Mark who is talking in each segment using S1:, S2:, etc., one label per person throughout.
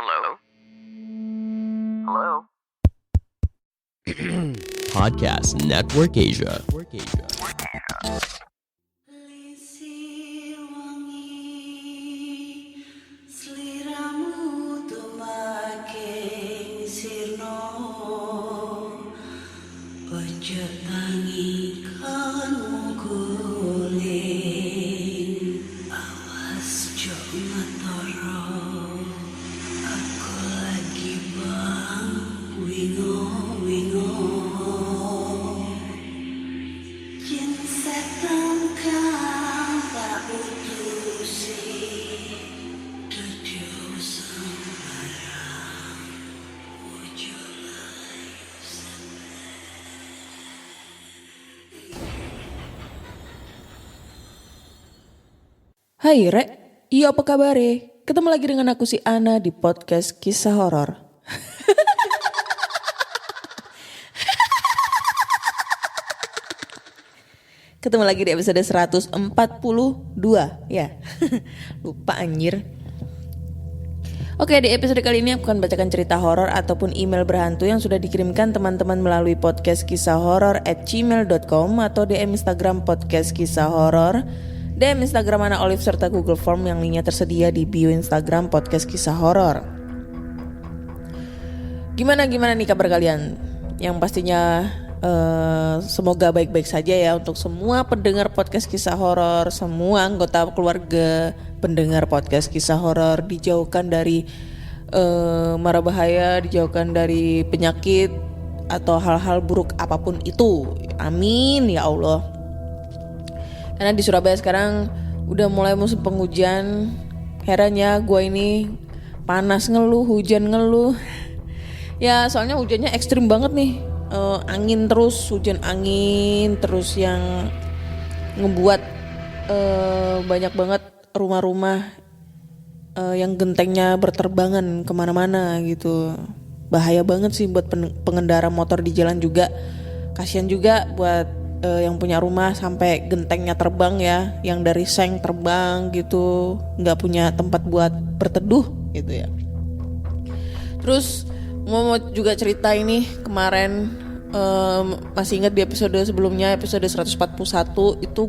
S1: Hello? Hello?
S2: Podcast Network Asia.
S3: Lisir wangi sliramu tumaking sirno ojo tangi kan guling awas jo ngetoro aku lagi bang wingo Yen setan kang tak putusi Dudu sembarang Ojo layu
S4: Hai Rek, iya apa kabar? Ketemu lagi dengan aku si Ana di podcast kisah horor. Ketemu lagi di episode 142 ya. Lupa anjir. Oke, di episode kali ini aku akan bacakan cerita horor ataupun email berhantu yang sudah dikirimkan teman-teman melalui podcast kisah horor@gmail.com atau DM Instagram podcast kisah horor, DM Instagram Ana Olive serta Google Form yang linknya tersedia di bio Instagram podcast kisah horor. Gimana nih kabar kalian? Yang pastinya semoga baik-baik saja ya untuk semua pendengar podcast kisah horor, semua anggota keluarga pendengar podcast kisah horor, dijauhkan dari mara bahaya, dijauhkan dari penyakit atau hal-hal buruk apapun itu. Amin ya Allah. Karena di Surabaya sekarang udah mulai musim penghujan. Herannya gue ini panas ngeluh, hujan ngeluh. Ya soalnya hujannya ekstrim banget nih. Angin terus, hujan angin terus yang ngebuat banyak banget rumah-rumah yang gentengnya berterbangan kemana-mana gitu. Bahaya banget sih buat pengendara motor di jalan juga. Kasian juga buat yang punya rumah sampai gentengnya terbang ya, yang dari seng terbang gitu, nggak punya tempat buat berteduh gitu ya. Terus mau juga cerita ini kemarin. Masih ingat di episode sebelumnya, episode 141 itu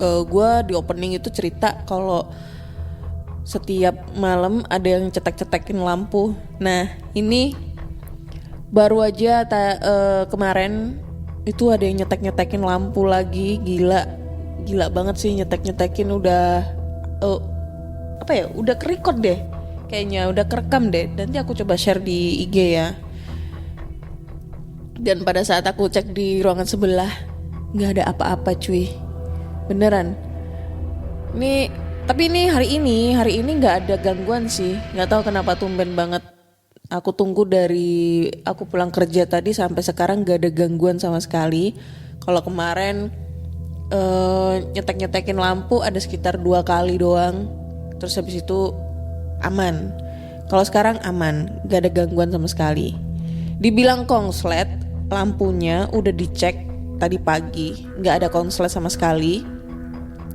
S4: gue di opening itu cerita kalau setiap malam ada yang cetek-cetekin lampu. Nah ini baru aja kemarin itu ada yang nyetek-nyetekin lampu lagi. Gila banget sih, nyetek-nyetekin udah udah kerekod deh kayaknya, udah kerekam deh. Nanti aku coba share di IG ya. Dan pada saat aku cek di ruangan sebelah, gak ada apa-apa cuy. Beneran. Tapi ini hari ini gak ada gangguan sih. Gak tahu kenapa tumben banget. Aku tunggu dari aku pulang kerja tadi sampai sekarang gak ada gangguan sama sekali. Kalau kemarin nyetek-nyetekin lampu ada sekitar 2 kali doang. Terus habis itu aman. Kalau sekarang aman, gak ada gangguan sama sekali. Dibilang konslet, lampunya udah dicek tadi pagi, nggak ada konslet sama sekali,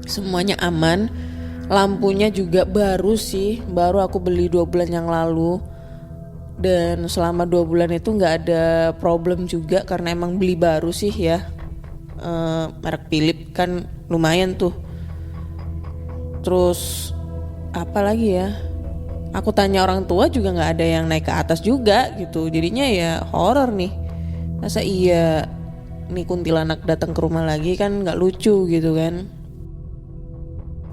S4: semuanya aman. Lampunya juga baru aku beli 2 bulan yang lalu, dan selama 2 bulan itu nggak ada problem juga karena emang beli baru sih ya. Merek Philips kan lumayan tuh. Terus apa lagi ya? Aku tanya orang tua juga nggak ada yang naik ke atas juga gitu. Jadinya ya horor nih. Masa iya nih kuntilanak datang ke rumah lagi, kan nggak lucu gitu kan.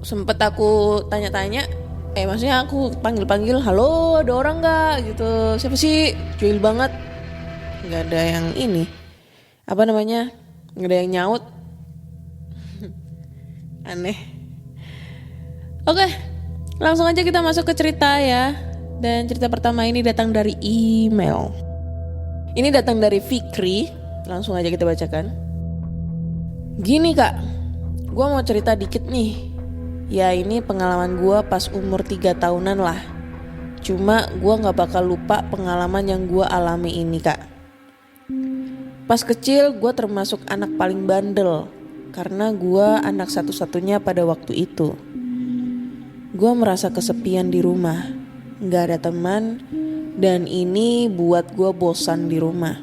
S4: Sempet aku tanya-tanya, maksudnya aku panggil-panggil, halo ada orang nggak gitu. Siapa sih? Cuil banget. Nggak ada yang ini. Apa namanya? Nggak ada yang nyaut. Aneh. Oke. Langsung aja kita masuk ke cerita ya. Dan cerita pertama ini datang dari email. Ini datang dari Fikri. Langsung aja kita bacakan. Gini kak, gue mau cerita dikit nih. Ya ini pengalaman gue pas umur 3 tahunan lah. Cuma gue gak bakal lupa pengalaman yang gue alami ini kak. Pas kecil gue termasuk anak paling bandel. Karena gue anak satu-satunya pada waktu itu. Gue merasa kesepian di rumah, gak ada teman, Dan ini buat gue bosan di rumah.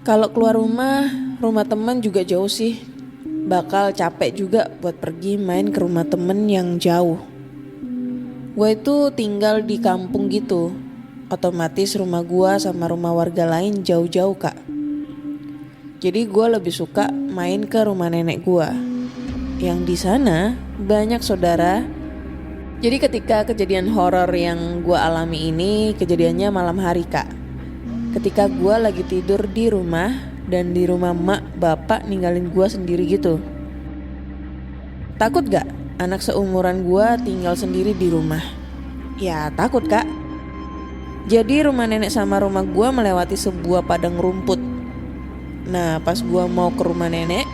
S4: Kalau keluar rumah teman juga jauh sih. Bakal capek juga buat pergi main ke rumah temen yang jauh. Gue itu tinggal di kampung gitu. Otomatis rumah gue sama rumah warga lain jauh-jauh kak. Jadi gue lebih suka main ke rumah nenek gue. Yang di sana banyak saudara. Jadi ketika kejadian horor yang gue alami ini kejadiannya malam hari kak. Ketika gue lagi tidur di rumah dan di rumah mak bapak ninggalin gue sendiri gitu. Takut gak anak seumuran gue tinggal sendiri di rumah? Ya takut kak. Jadi rumah nenek sama rumah gue melewati sebuah padang rumput. Nah pas gue mau ke rumah nenek,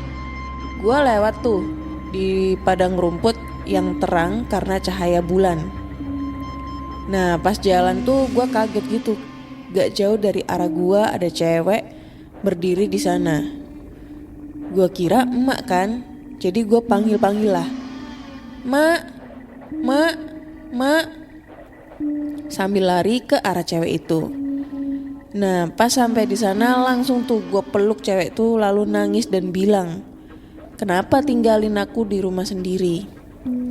S4: gue lewat tuh di padang rumput yang terang karena cahaya bulan. Nah pas jalan tuh gue kaget gitu. Gak jauh dari arah gua ada cewek berdiri di sana. Gua kira emak kan, jadi gua panggil lah, mak, sambil lari ke arah cewek itu. Nah pas sampai di sana langsung tuh gua peluk cewek tuh lalu nangis dan bilang, kenapa tinggalin aku di rumah sendiri?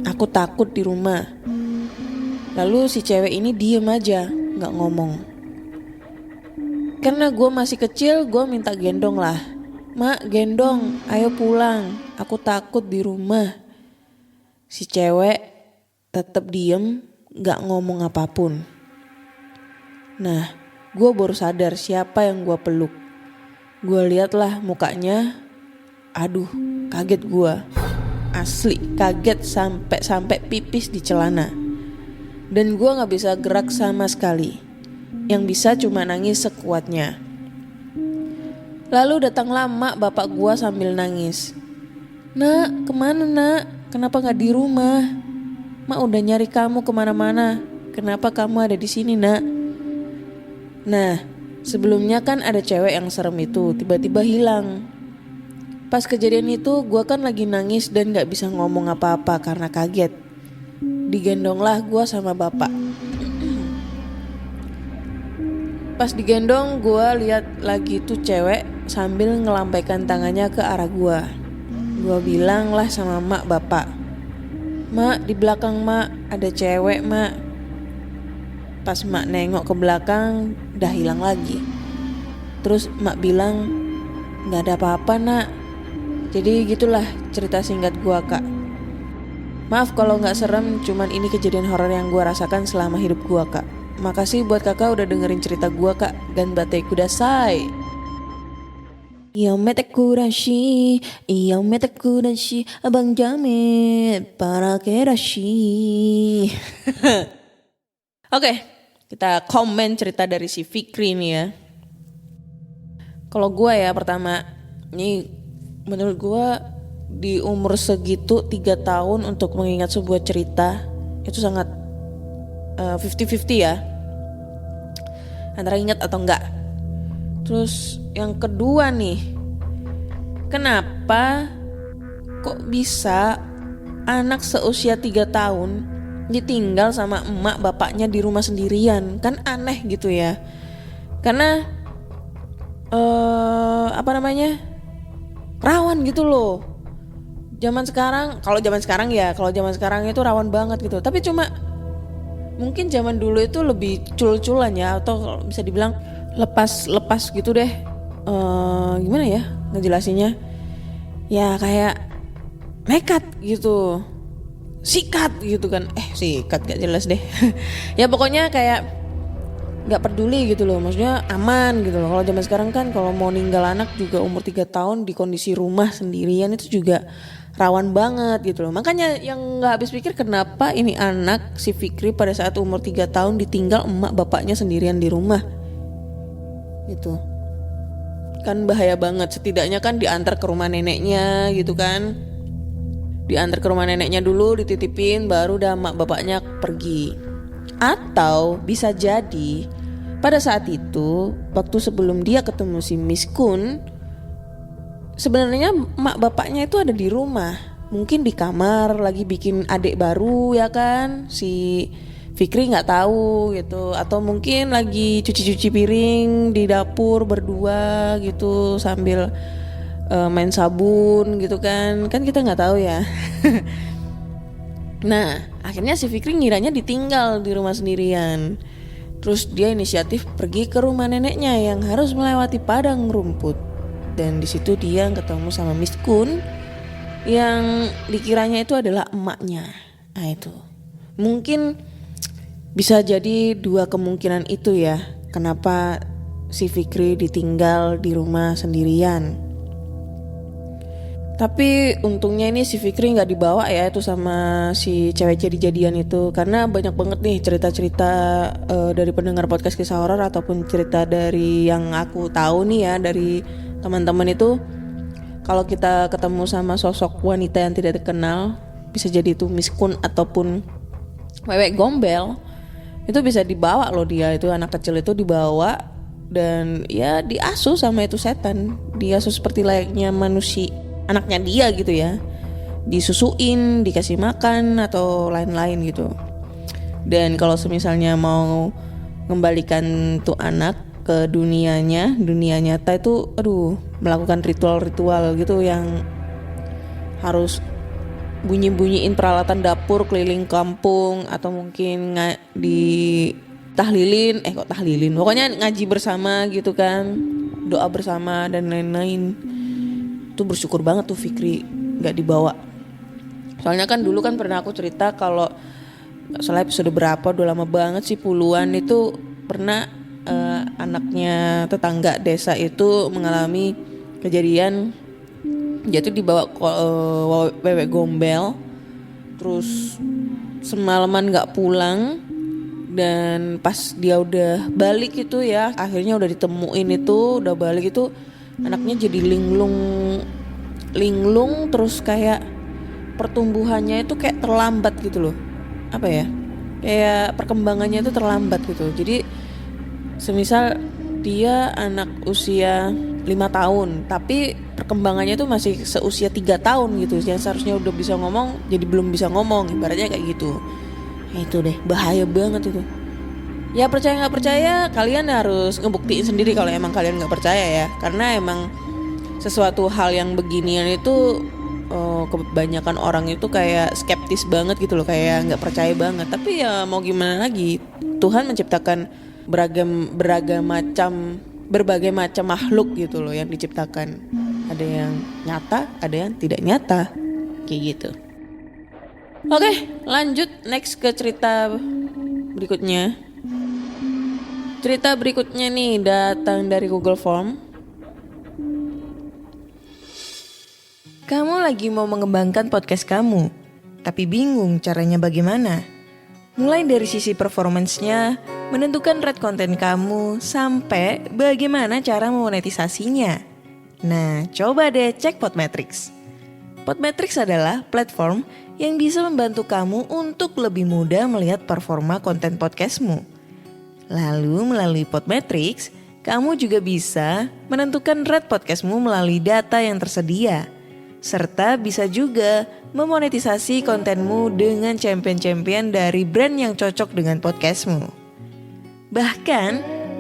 S4: Aku takut di rumah. Lalu si cewek ini diem aja, nggak ngomong. Karena gue masih kecil, gue minta gendong lah. Mak, gendong, ayo pulang. Aku takut di rumah. Si cewek tetap diem, gak ngomong apapun. Nah, gue baru sadar siapa yang gue peluk. Gue liatlah mukanya. Aduh, kaget gue. Asli, kaget sampai pipis di celana. Dan gue gak bisa gerak sama sekali. Yang bisa cuma nangis sekuatnya. Lalu datanglah mak bapak gua sambil nangis. Nak, kemana nak? Kenapa gak di rumah? Mak udah nyari kamu kemana-mana. Kenapa kamu ada di sini nak? Nah, sebelumnya kan ada cewek yang serem itu tiba-tiba hilang. Pas kejadian itu gua kan lagi nangis dan gak bisa ngomong apa-apa karena kaget. Digendonglah gua sama bapak. Pas digendong gue lihat lagi tuh cewek sambil ngelampaikan tangannya ke arah gue. Gue bilang lah sama mak bapak, mak di belakang mak ada cewek mak. Pas mak nengok ke belakang udah hilang lagi. Terus mak bilang gak ada apa-apa nak. Jadi gitulah cerita singkat gue kak. Maaf kalau gak serem, cuman ini kejadian horor yang gue rasakan selama hidup gue kak. Makasih buat kakak udah dengerin cerita gua kak. Ganbatte kudasai. Yomete kurashi, yomete kurashi, abang Jamit para kerashi. Oke, kita komen cerita dari si Fikri nih ya. Kalau gua ya pertama, ini menurut gua di umur segitu 3 tahun untuk mengingat sebuah cerita itu sangat 50-50 ya, antara ingat atau enggak. Terus yang kedua nih, kenapa kok bisa anak seusia 3 tahun ditinggal sama emak bapaknya di rumah sendirian? Kan aneh gitu ya. Karena rawan gitu loh. Zaman sekarang itu rawan banget gitu. Tapi cuma mungkin zaman dulu itu lebih cul-culan ya, atau bisa dibilang lepas gitu deh. Gimana ya ngejelasinnya? Ya kayak nekat gitu, sikat gitu kan. Sikat gak jelas deh. Ya pokoknya kayak gak peduli gitu loh. Maksudnya aman gitu loh. Kalau zaman sekarang kan kalau mau ninggal anak juga umur 3 tahun di kondisi rumah sendirian itu juga rawan banget gitu loh. Makanya yang gak habis pikir kenapa ini anak si Fikri pada saat umur 3 tahun ditinggal emak bapaknya sendirian di rumah gitu. Kan bahaya banget. Setidaknya kan diantar ke rumah neneknya gitu kan. Diantar ke rumah neneknya dulu, dititipin, baru udah emak bapaknya pergi. Atau bisa jadi pada saat itu waktu sebelum dia ketemu si Miss Kun, sebenarnya mak bapaknya itu ada di rumah, mungkin di kamar lagi bikin adik baru ya kan, si Fikri nggak tahu gitu, atau mungkin lagi cuci-cuci piring di dapur berdua gitu sambil main sabun gitu kan kita nggak tahu ya. Nah akhirnya si Fikri ngiranya ditinggal di rumah sendirian. Terus dia inisiatif pergi ke rumah neneknya yang harus melewati padang rumput, dan di situ dia ketemu sama Miss Kun yang dikiranya itu adalah emaknya. Nah itu mungkin bisa jadi dua kemungkinan itu ya, kenapa si Fikri ditinggal di rumah sendirian. Tapi untungnya ini si Fikri gak dibawa ya itu sama si cewek jadi-jadian itu, karena banyak banget nih cerita-cerita dari pendengar podcast kisah horor ataupun cerita dari yang aku tahu nih ya dari teman-teman itu. Kalau kita ketemu sama sosok wanita yang tidak dikenal, bisa jadi itu Miss Kun ataupun Wewe Gombel, itu bisa dibawa loh, dia itu anak kecil itu dibawa dan ya diasuh sama itu setan, diasuh seperti layaknya manusia, anaknya dia gitu ya, disusuin, dikasih makan atau lain-lain gitu. Dan kalau semisalnya mau mengembalikan tuh anak ke dunia nyata itu melakukan ritual-ritual gitu yang harus bunyi-bunyiin peralatan dapur keliling kampung, atau mungkin tahlilin, pokoknya ngaji bersama gitu kan, doa bersama dan lain-lain. Tuh bersyukur banget tuh Fikri gak dibawa. Soalnya kan dulu kan pernah aku cerita kalau salah episode berapa, udah lama banget sih, puluhan, itu pernah anaknya tetangga desa itu mengalami kejadian dia tuh dibawa Wewe Gombel, terus semalaman gak pulang, dan pas dia udah balik itu ya, akhirnya udah ditemuin itu, udah balik itu anaknya jadi linglung, terus kayak pertumbuhannya itu kayak terlambat gitu loh, apa ya, kayak perkembangannya itu terlambat gitu. Jadi semisal dia anak usia 5 tahun tapi perkembangannya tuh masih seusia 3 tahun gitu, yang seharusnya udah bisa ngomong jadi belum bisa ngomong, ibaratnya kayak gitu. Itu deh, bahaya banget itu. Ya percaya gak percaya, kalian harus ngebuktiin sendiri kalau emang kalian gak percaya ya, karena emang sesuatu hal yang beginian itu kebanyakan orang itu kayak skeptis banget gitu loh, kayak gak percaya banget. Tapi ya mau gimana lagi, Tuhan menciptakan berbagai macam makhluk gitu loh yang diciptakan. Ada yang nyata, ada yang tidak nyata, kayak gitu. Oke, lanjut next ke cerita berikutnya. Cerita berikutnya nih datang dari Google Form. Kamu lagi mau mengembangkan podcast kamu, tapi bingung caranya bagaimana? Mulai dari sisi performance-nya, menentukan rate konten kamu, sampai bagaimana cara memonetisasinya. Nah, coba deh cek Podmetrics. Podmetrics adalah platform yang bisa membantu kamu untuk lebih mudah melihat performa konten podcastmu. Lalu melalui Podmetrics, kamu juga bisa menentukan rate podcastmu melalui data yang tersedia, serta bisa juga memonetisasi kontenmu dengan champion-champion dari brand yang cocok dengan podcastmu. Bahkan,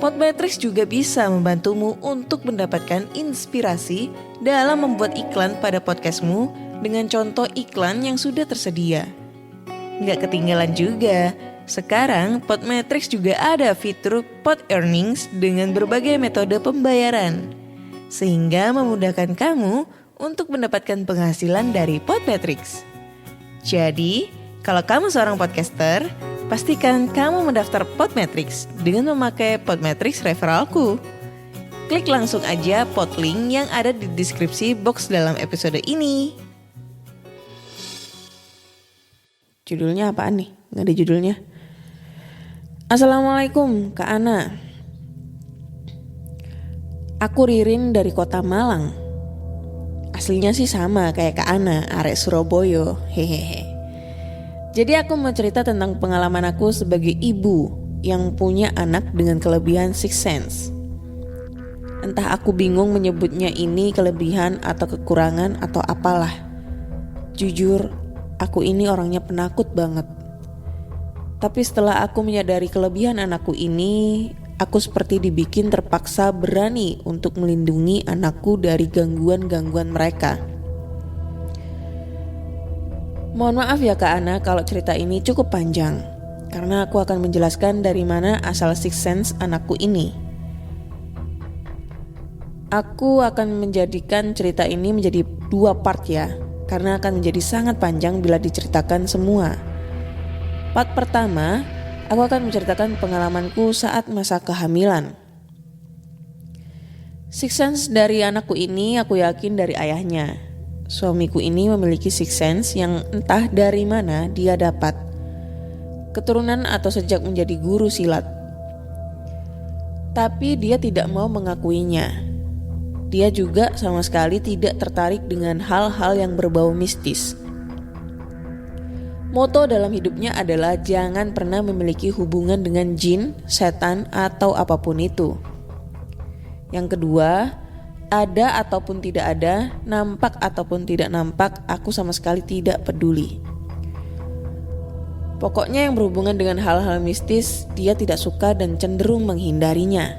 S4: Podmetrics juga bisa membantumu untuk mendapatkan inspirasi dalam membuat iklan pada podcastmu dengan contoh iklan yang sudah tersedia. Nggak ketinggalan juga, sekarang Podmetrics juga ada fitur Pod Earnings dengan berbagai metode pembayaran, sehingga memudahkan kamu untuk mendapatkan penghasilan dari Podmetrics. Jadi, kalau kamu seorang podcaster, pastikan kamu mendaftar Podmetrics dengan memakai Podmetrics referralku. Klik langsung aja podlink yang ada di deskripsi box dalam episode ini. Judulnya apaan nih? Nggak ada judulnya. Assalamualaikum Kak Ana. Aku Ririn dari kota Malang. Aslinya sih sama kayak Kak Ana, arek Surabaya. Hehehe. Jadi aku mau cerita tentang pengalaman aku sebagai ibu yang punya anak dengan kelebihan sixth sense. Entah aku bingung menyebutnya ini kelebihan atau kekurangan atau apalah. Jujur, aku ini orangnya penakut banget. Tapi setelah aku menyadari kelebihan anakku ini, aku seperti dibikin terpaksa berani untuk melindungi anakku dari gangguan-gangguan mereka. Mohon maaf ya Kak Ana kalau cerita ini cukup panjang, karena aku akan menjelaskan dari mana asal sixth sense anakku ini. Aku akan menjadikan cerita ini menjadi 2 part ya, karena akan menjadi sangat panjang bila diceritakan semua. Part pertama, aku akan menceritakan pengalamanku saat masa kehamilan. Sixth sense dari anakku ini aku yakin dari ayahnya. Suamiku ini memiliki sixth sense yang entah dari mana dia dapat. Keturunan atau sejak menjadi guru silat. Tapi dia tidak mau mengakuinya. Dia juga sama sekali tidak tertarik dengan hal-hal yang berbau mistis. Moto dalam hidupnya adalah jangan pernah memiliki hubungan dengan jin, setan, atau apapun itu. Yang kedua, ada ataupun tidak ada, nampak ataupun tidak nampak, aku sama sekali tidak peduli. Pokoknya yang berhubungan dengan hal-hal mistis, dia tidak suka dan cenderung menghindarinya.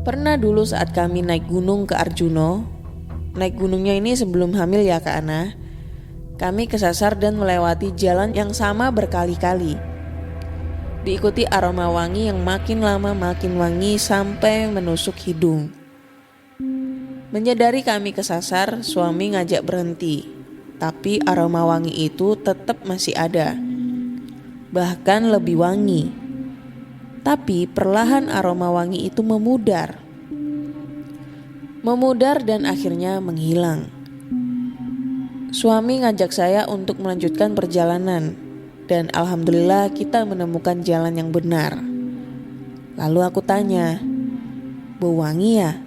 S4: Pernah dulu saat kami naik gunung ke Arjuno, naik gunungnya ini sebelum hamil ya Kak Ana, kami kesasar dan melewati jalan yang sama berkali-kali. Diikuti aroma wangi yang makin lama makin wangi sampai menusuk hidung. Menyadari kami kesasar, suami ngajak berhenti. Tapi aroma wangi itu tetap masih ada. Bahkan lebih wangi. Tapi perlahan aroma wangi itu memudar. Memudar dan akhirnya menghilang. Suami ngajak saya untuk melanjutkan perjalanan dan alhamdulillah kita menemukan jalan yang benar. Lalu aku tanya, "Bau wangi ya?"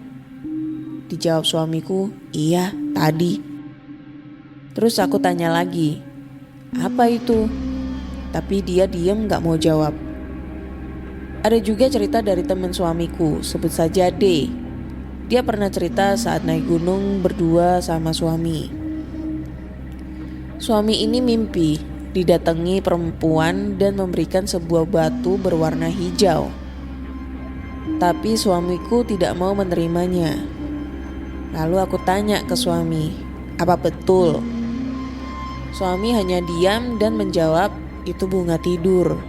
S4: Dijawab suamiku, "Iya, tadi." Terus aku tanya lagi, "Apa itu?" Tapi dia diam gak mau jawab. Ada juga cerita dari teman suamiku, sebut saja D. Dia pernah cerita saat naik gunung berdua sama suami. Suami ini mimpi didatangi perempuan dan memberikan sebuah batu berwarna hijau. Tapi suamiku tidak mau menerimanya. Lalu aku tanya ke suami, "Apa betul?" Suami hanya diam dan menjawab, "Itu bunga tidur."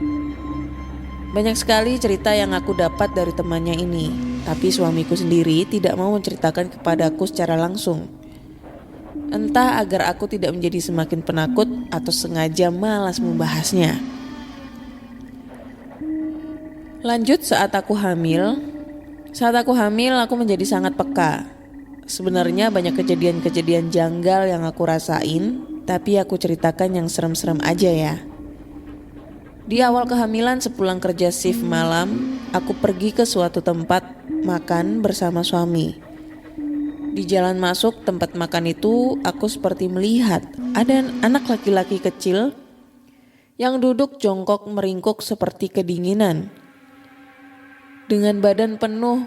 S4: Banyak sekali cerita yang aku dapat dari temannya ini, tapi suamiku sendiri tidak mau menceritakan kepadaku secara langsung. Entah agar aku tidak menjadi semakin penakut atau sengaja malas membahasnya. Lanjut saat aku hamil. Saat aku hamil aku menjadi sangat peka. Sebenarnya banyak kejadian-kejadian janggal yang aku rasain, tapi aku ceritakan yang serem-serem aja ya. Di awal kehamilan sepulang kerja shift malam, aku pergi ke suatu tempat makan bersama suami. Di jalan masuk tempat makan itu, aku seperti melihat ada anak laki-laki kecil yang duduk jongkok meringkuk seperti kedinginan. Dengan badan penuh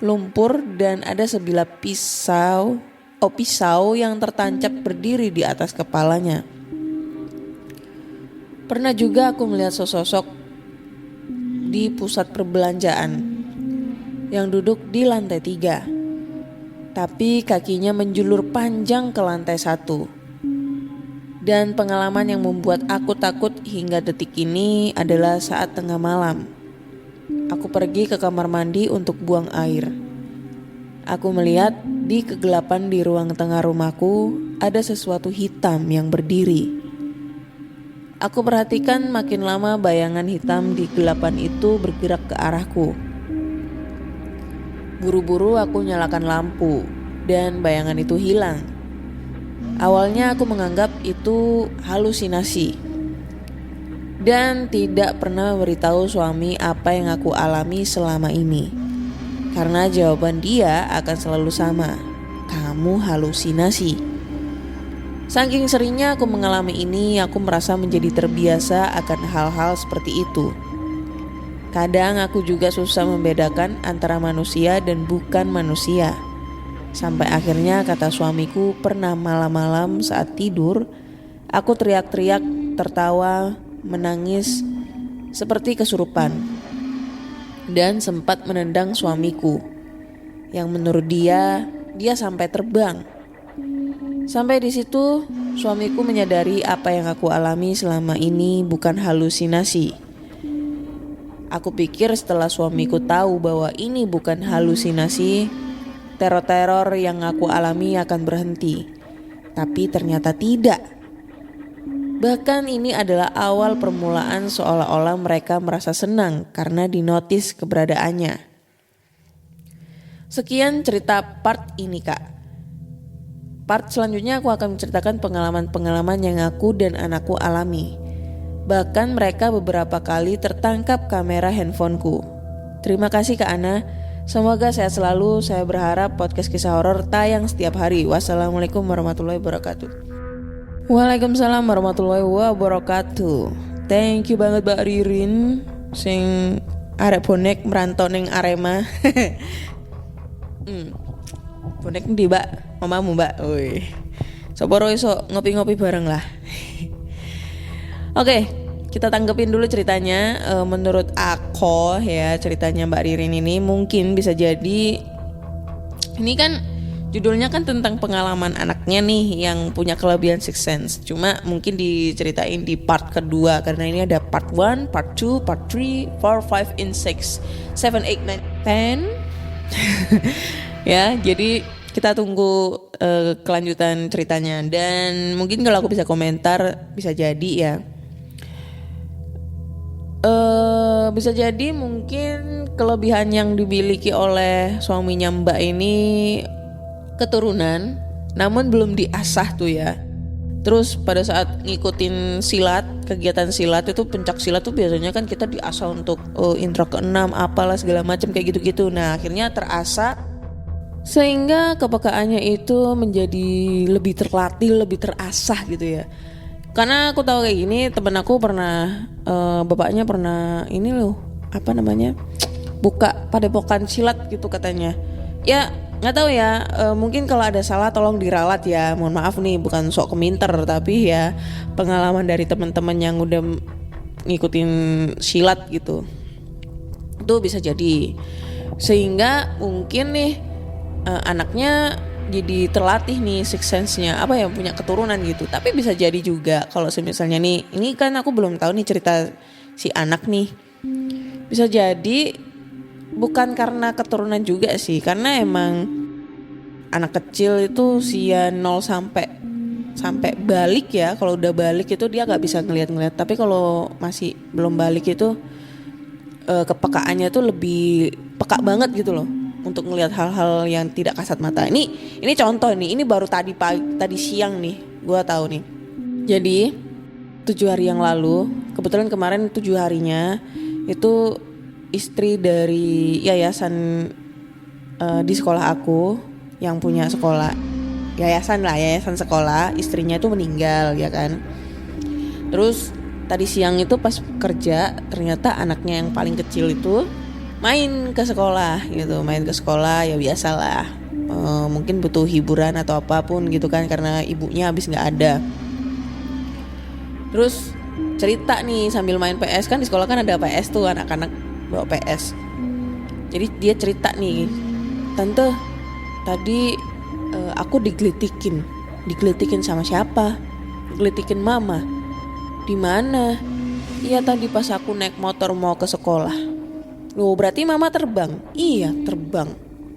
S4: lumpur dan ada sebilah pisau yang tertancap berdiri di atas kepalanya. Pernah juga aku melihat sosok di pusat perbelanjaan yang duduk di lantai 3. Tapi kakinya menjulur panjang ke lantai 1. Dan pengalaman yang membuat aku takut hingga detik ini adalah saat tengah malam. Aku pergi ke kamar mandi untuk buang air. Aku melihat di kegelapan di ruang tengah rumahku ada sesuatu hitam yang berdiri. Aku perhatikan makin lama bayangan hitam di kegelapan itu bergerak ke arahku. Buru-buru aku nyalakan lampu dan bayangan itu hilang. Awalnya aku menganggap itu halusinasi dan tidak pernah memberitahu suami apa yang aku alami selama ini. Karena jawaban dia akan selalu sama, "Kamu halusinasi." Saking seringnya aku mengalami ini, aku merasa menjadi terbiasa akan hal-hal seperti itu. Kadang aku juga susah membedakan antara manusia dan bukan manusia. Sampai akhirnya kata suamiku pernah malam-malam saat tidur, aku teriak-teriak tertawa menangis seperti kesurupan dan sempat menendang suamiku yang menurut dia sampai terbang. Sampai di situ suamiku menyadari apa yang aku alami selama ini bukan halusinasi. Aku pikir setelah suamiku tahu bahwa ini bukan halusinasi, teror-teror yang aku alami akan berhenti. Tapi ternyata tidak. Bahkan ini adalah awal permulaan seolah-olah mereka merasa senang karena dinotis keberadaannya. Sekian cerita part ini, Kak. Part selanjutnya aku akan menceritakan pengalaman-pengalaman yang aku dan anakku alami. Bahkan mereka beberapa kali tertangkap kamera handphoneku. Terima kasih Kak Ana. Semoga sehat selalu. Saya berharap podcast kisah horor tayang setiap hari. Wassalamualaikum warahmatullahi wabarakatuh. Waalaikumsalam warahmatullahi wabarakatuh. Thank you banget Mbak Ririn sing arek bonek merantau ning Arema. Bonek ndi Mbak? Mamamu Mbak. Woi. Sapa iso ngopi-ngopi bareng lah. Oke, kita tanggepin dulu ceritanya. Menurut aku ya, ceritanya Mbak Ririn ini mungkin bisa jadi, ini kan judulnya kan tentang pengalaman anaknya nih yang punya kelebihan sixth sense. Cuma mungkin diceritain di part kedua karena ini ada part 1, part 2, part 3, 4, 5, and 6, 7, 8, 9, 10. Ya, jadi kita tunggu kelanjutan ceritanya. Dan mungkin kalau aku bisa komentar, bisa jadi ya, bisa jadi mungkin kelebihan yang dimiliki oleh suaminya Mbak ini keturunan, namun belum diasah tuh ya. Terus pada saat ngikutin silat, kegiatan silat itu, pencak silat tuh biasanya kan kita diasah untuk intro ke-6 apalah segala macam kayak gitu-gitu. Nah akhirnya terasah sehingga kepekaannya itu menjadi lebih terlatih, lebih terasah gitu ya. Karena aku tahu kayak gini, temen aku pernah, bapaknya pernah ini loh, apa namanya, buka padepokan silat gitu katanya. Ya nggak tahu ya, mungkin kalau ada salah tolong diralat ya. Mohon maaf nih, bukan sok keminter, tapi ya pengalaman dari teman-teman yang udah ngikutin silat gitu, itu bisa jadi. Sehingga mungkin nih anaknya jadi terlatih nih sixth sense-nya, apa ya, punya keturunan gitu. Tapi bisa jadi juga kalau misalnya nih, ini kan aku belum tahu nih cerita si anak nih. Bisa jadi bukan karena keturunan juga sih, karena emang anak kecil itu usia 0 sampai balik ya. Kalau udah balik itu dia nggak bisa ngeliat-ngeliat. Tapi kalau masih belum balik itu kepekaannya tuh lebih peka banget gitu loh untuk ngelihat hal-hal yang tidak kasat mata. Ini contoh nih, ini baru tadi siang nih gua tahu nih. Jadi 7 hari yang lalu, kebetulan kemarin 7 harinya itu istri dari yayasan di sekolah aku yang punya sekolah, yayasan sekolah, istrinya itu meninggal ya kan. Terus tadi siang itu pas kerja, ternyata anaknya yang paling kecil itu main ke sekolah gitu, ya biasalah, mungkin butuh hiburan atau apapun gitu kan, karena ibunya habis nggak ada. Terus cerita nih sambil main PS, kan di sekolah kan ada PS tuh, anak-anak bawa PS. Jadi dia cerita nih, tante tadi aku digelitikin sama siapa? Digelitikin mama. Di mana? Iya tadi pas aku naik motor mau ke sekolah. Loh berarti mama terbang? Iya terbang.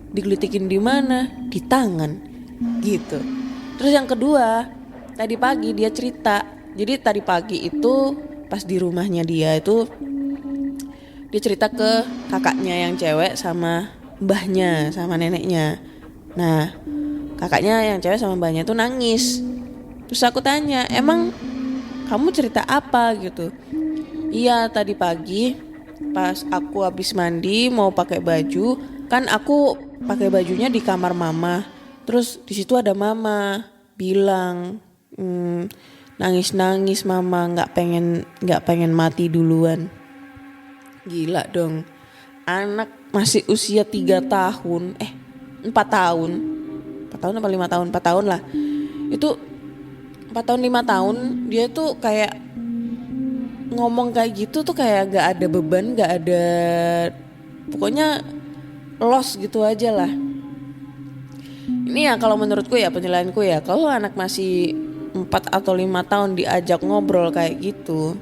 S4: Digelitikin di mana? Di tangan. Gitu. Terus yang kedua, tadi pagi dia cerita. Jadi tadi pagi itu pas di rumahnya dia itu, dia cerita ke kakaknya yang cewek sama mbahnya, sama neneknya. Nah kakaknya yang cewek sama mbahnya tuh nangis. Terus aku tanya, emang kamu cerita apa gitu? Iya tadi pagi pas aku habis mandi mau pakai baju, kan aku pakai bajunya di kamar mama. Terus di situ ada mama bilang, nangis mama, nggak pengen mati duluan. Gila dong, anak masih usia 3 tahun, 4 tahun apa 5 tahun, 4 tahun lah. Itu 4 tahun 5 tahun dia tuh kayak ngomong kayak gitu tuh kayak gak ada beban, gak ada, pokoknya loss gitu aja lah. Ini ya kalau menurutku ya, penilaianku ya, kalau anak masih 4 atau 5 tahun diajak ngobrol kayak gitu,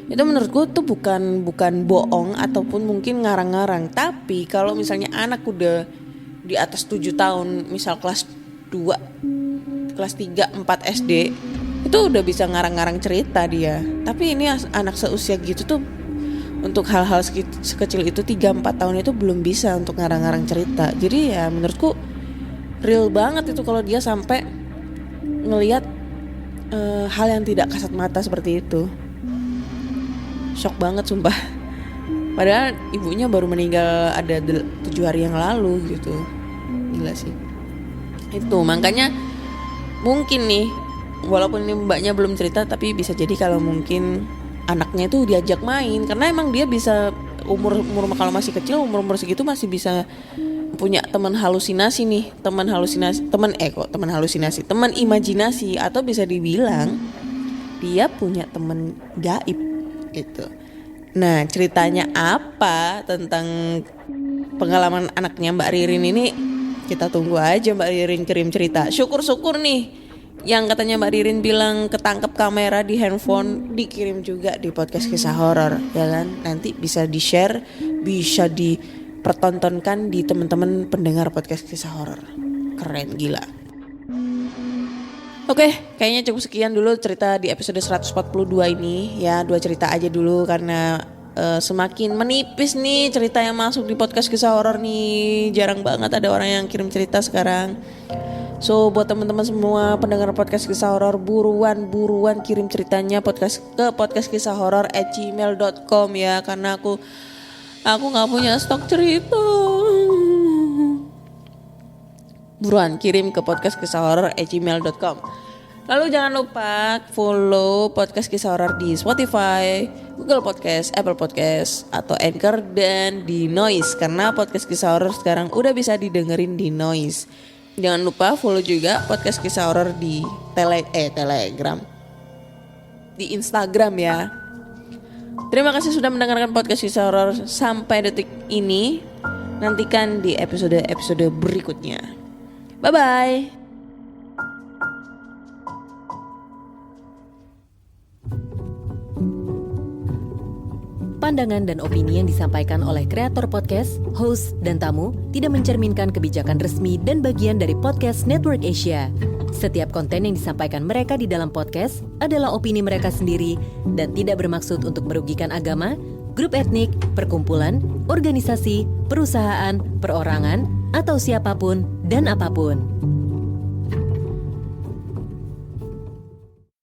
S4: itu menurutku tuh bukan bohong ataupun mungkin ngarang-ngarang. Tapi kalau misalnya anak udah di atas 7 tahun, misal kelas 2, kelas 3, 4 SD, itu udah bisa ngarang-ngarang cerita dia. Tapi ini anak seusia gitu tuh untuk hal-hal sekecil itu 3-4 tahun itu belum bisa untuk ngarang-ngarang cerita. Jadi ya menurutku real banget itu kalau dia sampai ngelihat hal yang tidak kasat mata seperti itu. Shock banget sumpah. Padahal ibunya baru meninggal ada 7 hari yang lalu gitu. Gila sih. Itu makanya mungkin nih, walaupun ini mbaknya belum cerita, tapi bisa jadi kalau mungkin anaknya itu diajak main, karena emang dia bisa umur kalau masih kecil, umur segitu masih bisa punya teman halusinasi nih, teman imajinasi, atau bisa dibilang dia punya teman gaib gitu. Nah, ceritanya apa tentang pengalaman anaknya Mbak Ririn ini, kita tunggu aja Mbak Ririn kirim cerita. Syukur-syukur nih yang katanya Mbak Ririn bilang ketangkep kamera di handphone, dikirim juga di podcast kisah horor, ya kan? Nanti bisa di-share, bisa dipertontonkan di teman-teman pendengar podcast kisah horor. Keren, gila. Oke, kayaknya cukup sekian dulu cerita di episode 142 ini ya. 2 cerita aja dulu karena semakin menipis nih cerita yang masuk di podcast kisah horor nih. Jarang banget ada orang yang kirim cerita sekarang. So buat teman-teman semua pendengar podcast kisah horor, buruan kirim ceritanya ke podcastkisahhoror@gmail.com ya, karena aku nggak punya stok cerita. Buruan kirim ke podcastkisahhoror@gmail.com. Lalu jangan lupa follow podcast kisah horor di Spotify, Google Podcast, Apple Podcast, atau Anchor, dan di Noise, karena podcast kisah horor sekarang udah bisa didengerin di Noise. Jangan lupa follow juga podcast kisah horor di Telegram, di Instagram ya. Terima kasih sudah mendengarkan podcast kisah horor sampai detik ini. Nantikan di episode berikutnya. Bye bye.
S1: Pandangan dan opini yang disampaikan oleh kreator podcast, host, dan tamu tidak mencerminkan kebijakan resmi dan bagian dari Podcast Network Asia. Setiap konten yang disampaikan mereka di dalam podcast adalah opini mereka sendiri dan tidak bermaksud untuk merugikan agama, grup etnik, perkumpulan, organisasi, perusahaan, perorangan, atau siapapun dan apapun.